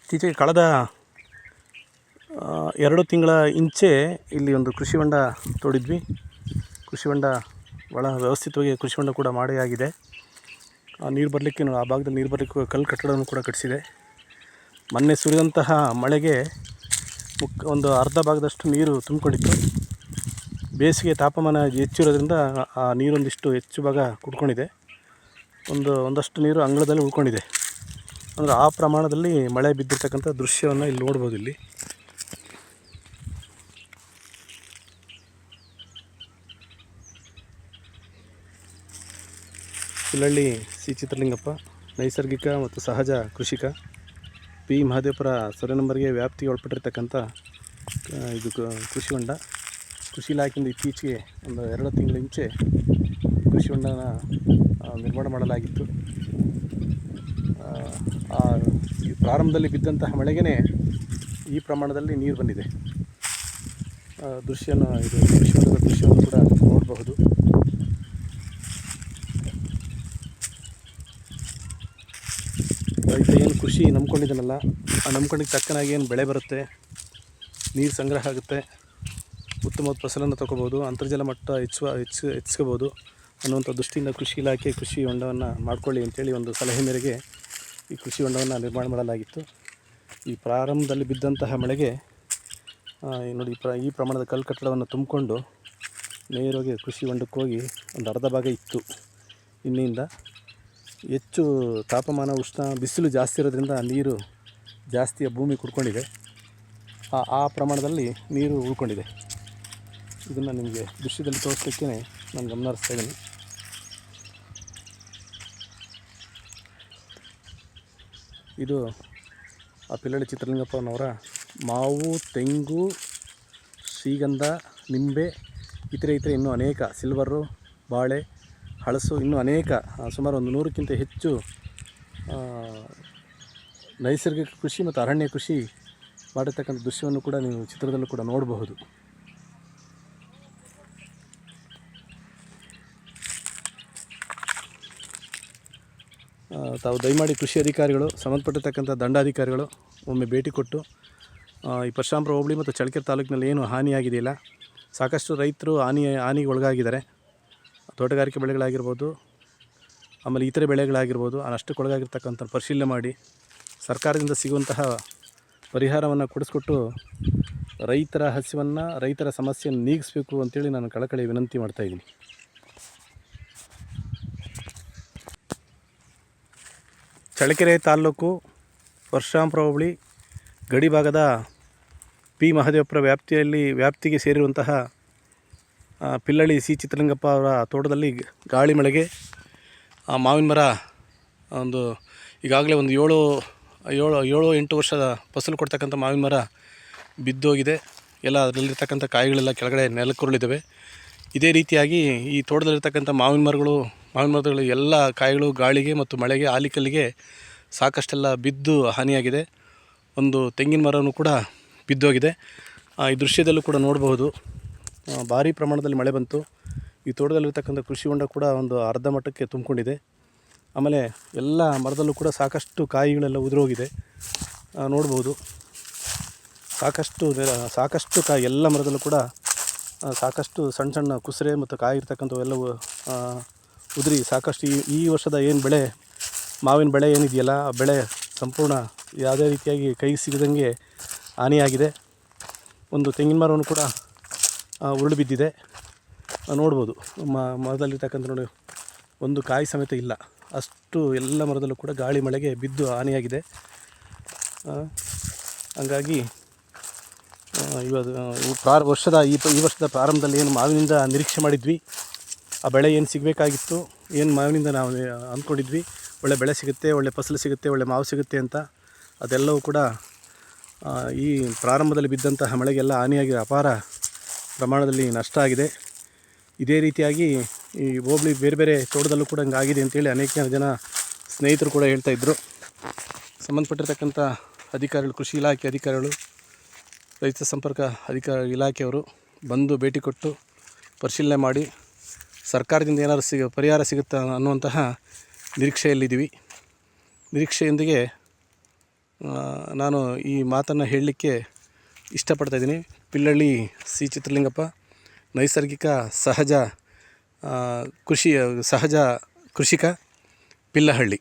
ಇತ್ತೀಚೆಗೆ ಕಳೆದ 2 ತಿಂಗಳ ಇಂಚೆ ಇಲ್ಲಿ ಒಂದು ಕೃಷಿ ಹೊಂಡ ತೋಡಿದ್ವಿ. ಕೃಷಿ ಹೊಂಡ ಭಾಳ ವ್ಯವಸ್ಥಿತವಾಗಿ ಕೃಷಿ ಹೊಂಡ ಕೂಡ ಮಾಡಿ ಆಗಿದೆ. ನೀರು ಬರಲಿಕ್ಕೆ ಆ ಭಾಗದಲ್ಲಿ ನೀರು ಬರಲಿಕ್ಕೆ ಕಲ್ಲು ಕಟ್ಟಡವನ್ನು ಕೂಡ ಕಟ್ಟಿಸಿದೆ. ಮೊನ್ನೆ ಸುರಿದಂತಹ ಮಳೆಗೆ ಒಂದು ಅರ್ಧ ಭಾಗದಷ್ಟು ನೀರು ತುಂಬಿಕೊಂಡಿತ್ತು. ಬೇಸಿಗೆ ತಾಪಮಾನ ಹೆಚ್ಚಿರೋದ್ರಿಂದ ಆ ನೀರೊಂದಿಷ್ಟು ಹೆಚ್ಚು ಭಾಗ ಕುಡ್ಕೊಂಡಿದೆ. ಒಂದಷ್ಟು ನೀರು ಅಂಗಳದಲ್ಲಿ ಉಳ್ಕೊಂಡಿದೆ. ಅಂದರೆ ಆ ಪ್ರಮಾಣದಲ್ಲಿ ಮಳೆ ಬಿದ್ದಿರ್ತಕ್ಕಂಥ ದೃಶ್ಯವನ್ನು ಇಲ್ಲಿ ನೋಡ್ಬೋದು. ಇಲ್ಲಿ ಪಿಲ್ಲಳ್ಳಿ ಸಿ ಚಿತ್ರಲಿಂಗಪ್ಪ ನೈಸರ್ಗಿಕ ಮತ್ತು ಸಹಜ ಕೃಷಿಕ, ಪಿ ಮಹದೇವಪುರ ಸರ್ವೆ ನಂಬರ್ಗೆ ವ್ಯಾಪ್ತಿಗೆ ಒಳಪಟ್ಟಿರ್ತಕ್ಕಂಥ ಇದು ಕೃಷಿ ಹೊಂಡ. ಕೃಷಿ ಇಲಾಖೆಯಿಂದ ಇತ್ತೀಚೆಗೆ ಒಂದು 2 ತಿಂಗಳ ಮುಂಚೆ ಕೃಷಿ ಹೊಂಡನ ನಿರ್ಮಾಣ ಮಾಡಲಾಗಿತ್ತು. ಈ ಪ್ರಾರಂಭದಲ್ಲಿ ಬಿದ್ದಂತಹ ಮಳೆಗೆ ಈ ಪ್ರಮಾಣದಲ್ಲಿ ನೀರು ಬಂದಿದೆ. ಕೃಷಿ ಹೊಂಡದ ದೃಶ್ಯವನ್ನು ಕೂಡ ನೋಡಬಹುದು. ರೈತ ಏನು ಕೃಷಿ ನಂಬ್ಕೊಂಡಿದ್ದಾನಲ್ಲ, ಆ ನಂಬ್ಕೊಂಡಿಗೆ ತಕ್ಕನಾಗಿ ಏನು ಬೆಳೆ ಬರುತ್ತೆ, ನೀರು ಸಂಗ್ರಹ ಆಗುತ್ತೆ, ಉತ್ತಮವಾದ ಫಸಲನ್ನು ತೊಗೋಬೋದು, ಅಂತರ್ಜಲ ಮಟ್ಟ ಹೆಚ್ಚಿಸ್ಕೋಬೋದು ಅನ್ನುವಂಥ ದೃಷ್ಟಿಯಿಂದ ಕೃಷಿ ಇಲಾಖೆ ಕೃಷಿ ಹೊಂಡವನ್ನು ಮಾಡಿಕೊಳ್ಳಿ ಅಂತೇಳಿ ಒಂದು ಸಲಹೆ ಮೇರೆಗೆ ಈ ಕೃಷಿ ಹೊಂಡವನ್ನು ನಿರ್ಮಾಣ ಮಾಡಲಾಗಿತ್ತು. ಈ ಪ್ರಾರಂಭದಲ್ಲಿ ಬಿದ್ದಂತಹ ಮಳೆಗೆ ನೋಡಿ ಈ ಪ್ರಮಾಣದ ಕಲ್ಲು ಕಟ್ಟಡವನ್ನು ತುಂಬಿಕೊಂಡು ನೇರವಾಗಿ ಕೃಷಿ ಹೊಂಡಕ್ಕೆ ಹೋಗಿ ಒಂದು ಅರ್ಧ ಭಾಗ ಇತ್ತು. ಇನ್ನಿಂದ ಹೆಚ್ಚು ತಾಪಮಾನ ಉಷ್ಣ ಬಿಸಿಲು ಜಾಸ್ತಿ ಇರೋದ್ರಿಂದ ನೀರು ಜಾಸ್ತಿಯ ಭೂಮಿ ಕುಡ್ಕೊಂಡಿದೆ. ಆ ಪ್ರಮಾಣದಲ್ಲಿ ನೀರು ಉಳ್ಕೊಂಡಿದೆ. ಇದನ್ನು ನಿಮಗೆ ದೃಶ್ಯದಲ್ಲಿ ತೋರಿಸಲಿಕ್ಕೆ ನಾನು ಗಮನ ಹರಿಸ್ತಾ ಇದ್ದೀನಿ. ಇದು ಆ ಪಿಲ್ಲಳ್ಳಿ ಚಿತ್ರಲಿಂಗಪ್ಪನವರ ಮಾವು, ತೆಂಗು, ಶ್ರೀಗಂಧ, ನಿಂಬೆ ಇತರೆ ಇನ್ನೂ ಅನೇಕ, ಸಿಲ್ವರು, ಬಾಳೆ, ಹಳಸು, ಇನ್ನೂ ಅನೇಕ ಸುಮಾರು ಒಂದು 100ಕ್ಕಿಂತ ಹೆಚ್ಚು ನೈಸರ್ಗಿಕ ಕೃಷಿ ಮತ್ತು ಅರಣ್ಯ ಕೃಷಿ ಮಾಡಿರ್ತಕ್ಕಂಥ ದೃಶ್ಯವನ್ನು ಕೂಡ ನೀವು ಚಿತ್ರದಲ್ಲೂ ಕೂಡ ನೋಡಬಹುದು. ತಾವು ದಯಮಾಡಿ ಕೃಷಿ ಅಧಿಕಾರಿಗಳು, ಸಂಬಂಧಪಟ್ಟಿರ್ತಕ್ಕಂಥ ದಂಡಾಧಿಕಾರಿಗಳು ಒಮ್ಮೆ ಭೇಟಿ ಕೊಟ್ಟು ಈ ಪರಶುರಾಮಪುರ ಹೋಬಳಿ ಮತ್ತು ಚಳ್ಳಕೆರೆ ತಾಲೂಕಿನಲ್ಲಿ ಏನು ಹಾನಿಯಾಗಿದೆಯಲ್ಲ, ಸಾಕಷ್ಟು ರೈತರು ಹಾನಿಗೆ ಒಳಗಾಗಿದ್ದಾರೆ. ತೋಟಗಾರಿಕೆ ಬೆಳೆಗಳಾಗಿರ್ಬೋದು, ಆಮೇಲೆ ಇತರೆ ಬೆಳೆಗಳಾಗಿರ್ಬೋದು, ನಷ್ಟಕ್ಕೆ ಒಳಗಾಗಿರ್ತಕ್ಕಂಥ ಪರಿಶೀಲನೆ ಮಾಡಿ ಸರ್ಕಾರದಿಂದ ಸಿಗುವಂತಹ ಪರಿಹಾರವನ್ನು ಕೊಡಿಸ್ಕೊಟ್ಟು ರೈತರ ಹಸಿವನ್ನು, ರೈತರ ಸಮಸ್ಯೆಯನ್ನು ನೀಗಿಸಬೇಕು ಅಂತೇಳಿ ನಾನು ಕಳಕಳಿ ವಿನಂತಿ ಮಾಡ್ತಾಯಿದ್ದೀನಿ. ಚಳ್ಳಕೆರೆ ತಾಲೂಕು ಪರಶುರಾಮಪುರ ಹೋಬಳಿ ಗಡಿ ಭಾಗದ ಪಿ ಮಹದೇವಪುರ ವ್ಯಾಪ್ತಿಗೆ ಸೇರಿರುವಂತಹ ಪಿಲ್ಲಳ್ಳಿ ಸಿ ಚಿತ್ರಲಿಂಗಪ್ಪ ಅವರ ತೋಟದಲ್ಲಿ ಗಾಳಿ ಮಳೆಗೆ ಮಾವಿನ ಮರ ಈಗಾಗಲೇ ಒಂದು 7-8 ವರ್ಷದ ಫಸಲು ಕೊಡ್ತಕ್ಕಂಥ ಮಾವಿನ ಮರ ಬಿದ್ದೋಗಿದೆ. ಎಲ್ಲ ಅದರಲ್ಲಿರ್ತಕ್ಕಂಥ ಕಾಯಿಗಳೆಲ್ಲ ಕೆಳಗಡೆ ನೆಲಕ್ಕುರುಳಿದ್ದಾವೆ. ಇದೇ ರೀತಿಯಾಗಿ ಈ ತೋಟದಲ್ಲಿರ್ತಕ್ಕಂಥ ಮಾವಿನ ಮರಗಳು ಎಲ್ಲ ಕಾಯಿಗಳು ಗಾಳಿಗೆ ಮತ್ತು ಮಳೆಗೆ, ಆಲಿಕಲ್ಲಿಗೆ ಸಾಕಷ್ಟೆಲ್ಲ ಬಿದ್ದು ಹಾನಿಯಾಗಿದೆ. ಒಂದು ತೆಂಗಿನ ಮರವೂ ಕೂಡ ಬಿದ್ದೋಗಿದೆ. ಈ ದೃಶ್ಯದಲ್ಲೂ ಕೂಡ ನೋಡಬಹುದು. ಭಾರೀ ಪ್ರಮಾಣದಲ್ಲಿ ಮಳೆ ಬಂತು. ಈ ತೋಟದಲ್ಲಿರ್ತಕ್ಕಂಥ ಕೃಷಿ ಹೊಂಡ ಕೂಡ ಒಂದು ಅರ್ಧ ಮಟ್ಟಕ್ಕೆ ತುಂಬಿಕೊಂಡಿದೆ. ಆಮೇಲೆ ಎಲ್ಲ ಮರದಲ್ಲೂ ಕೂಡ ಸಾಕಷ್ಟು ಕಾಯಿಗಳೆಲ್ಲ ಉದುರೋಗಿದೆ, ನೋಡ್ಬೋದು. ಸಾಕಷ್ಟು ಕಾಯಿ ಎಲ್ಲ ಮರದಲ್ಲೂ ಕೂಡ ಸಾಕಷ್ಟು ಸಣ್ಣ ಕುಸುರೆ ಮತ್ತು ಕಾಯಿ ಇರ್ತಕ್ಕಂಥವೆಲ್ಲವೂ ಉದುರಿ ಸಾಕಷ್ಟು ಈ ವರ್ಷದ ಏನು ಬೆಳೆ, ಮಾವಿನ ಬೆಳೆ ಏನಿದೆಯಲ್ಲ, ಆ ಬೆಳೆ ಸಂಪೂರ್ಣ ಯಾವುದೇ ರೀತಿಯಾಗಿ ಕೈಗೆ ಸಿಗದಂಗೆ ಹಾನಿಯಾಗಿದೆ. ಒಂದು ತೆಂಗಿನ ಮರವನ್ನು ಕೂಡ ಉರುಳು ಬಿದ್ದಿದೆ, ನೋಡ್ಬೋದು. ಮರದಲ್ಲಿರ್ತಕ್ಕಂಥ ನೋಡಿ, ಒಂದು ಕಾಯಿ ಸಮೇತ ಇಲ್ಲ, ಅಷ್ಟು ಎಲ್ಲ ಮರದಲ್ಲೂ ಕೂಡ ಗಾಳಿ ಮಳೆಗೆ ಬಿದ್ದು ಹಾನಿಯಾಗಿದೆ. ಹಾಗಾಗಿ ಈ ವರ್ಷದ ಪ್ರಾರಂಭದಲ್ಲಿ ಏನು ಮಾವಿನಿಂದ ನಿರೀಕ್ಷೆ ಮಾಡಿದ್ವಿ, ಆ ಬೆಳೆ ಏನು ಸಿಗಬೇಕಾಗಿತ್ತು, ಏನು ಮಾವಿನಿಂದ ನಾವು ಅಂದ್ಕೊಂಡಿದ್ವಿ, ಒಳ್ಳೆ ಬೆಳೆ ಸಿಗುತ್ತೆ, ಒಳ್ಳೆ ಫಸಲು ಸಿಗುತ್ತೆ, ಒಳ್ಳೆ ಮಾವು ಸಿಗುತ್ತೆ ಅಂತ, ಅದೆಲ್ಲವೂ ಕೂಡ ಈ ಪ್ರಾರಂಭದಲ್ಲಿ ಬಿದ್ದಂತಹ ಮಳೆಗೆಲ್ಲ ಹಾನಿಯಾಗಿ ಅಪಾರ ಪ್ರಮಾಣದಲ್ಲಿ ನಷ್ಟ ಆಗಿದೆ. ಇದೇ ರೀತಿಯಾಗಿ ಈ ಹೋಬಳಿ ಬೇರೆ ತೋಟದಲ್ಲೂ ಕೂಡ ಹಂಗಾಗಿದೆ ಅಂತೇಳಿ ಅನೇಕ ಜನ ಸ್ನೇಹಿತರು ಕೂಡ ಹೇಳ್ತಾಯಿದ್ರು. ಸಂಬಂಧಪಟ್ಟಿರ್ತಕ್ಕಂಥ ಅಧಿಕಾರಿಗಳು, ಕೃಷಿ ಇಲಾಖೆ ಅಧಿಕಾರಿಗಳು, ರೈತ ಸಂಪರ್ಕ ಇಲಾಖೆಯವರು ಬಂದು ಭೇಟಿ ಕೊಟ್ಟು ಪರಿಶೀಲನೆ ಮಾಡಿ ಸರ್ಕಾರದಿಂದ ಏನಾದರೂ ಪರಿಹಾರ ಸಿಗುತ್ತಾ ಅನ್ನುವಂತಹ ನಿರೀಕ್ಷೆಯಲ್ಲಿದ್ದೀವಿ. ನಿರೀಕ್ಷೆಯೊಂದಿಗೆ ನಾನು ಈ ಮಾತನ್ನು ಹೇಳಲಿಕ್ಕೆ ಇಷ್ಟಪಡ್ತಾಯಿದ್ದೀನಿ. ಪಿಳ್ಳಳ್ಳಿ ಸಿ ಚಿತ್ರಲಿಂಗಪ್ಪ, ನೈಸರ್ಗಿಕ ಸಹಜ ಕೃಷಿಕ, ಪಿಲ್ಲಹಳ್ಳಿ.